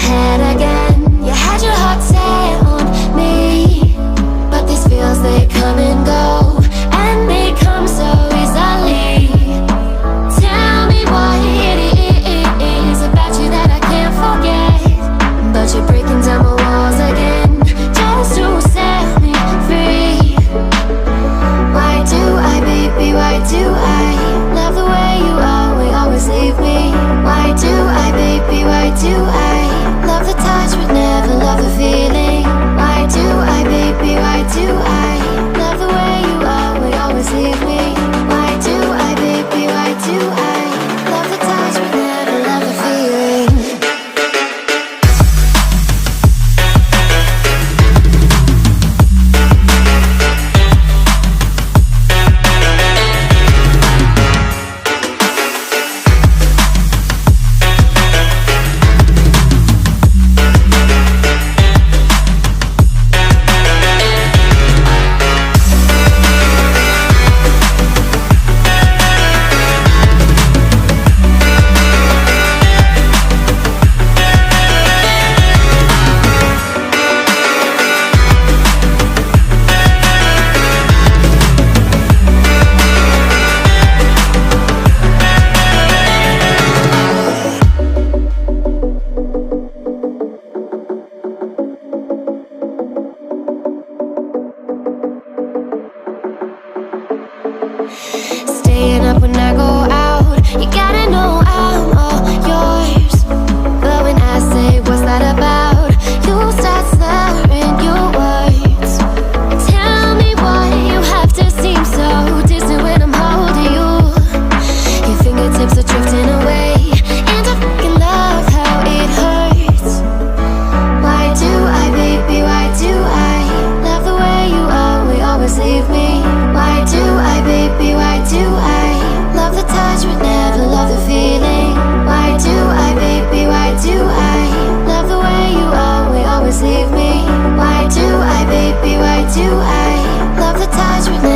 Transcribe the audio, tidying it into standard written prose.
head again. You had your heart set on me, but these feels, they come and go, and they come so easily. Tell me what it is about you that I can't forget, but you're breaking down my walls again, just to set me free. Why do I, baby, why do I love the way you always leave me? Why do I, baby, why do I love the touch but never love the feeling? Why do I, baby, why do I love the way you always leave me? Why do I, baby, why do I love the touch but never love the feeling? Staying up when I go out, you gotta know I'm all yours. But when I say what's that about, you start slurring your words. Tell me why you have to seem so distant when I'm holding you. Your fingertips are drifting away, and I fucking love how it hurts. Why do I, baby, why do I love the way you always leave me? Why do I, baby, why do I love the touch but never love the feeling? Why do I, baby, why do I love the way you always leave me? Why do I, baby, why do I love the touch but never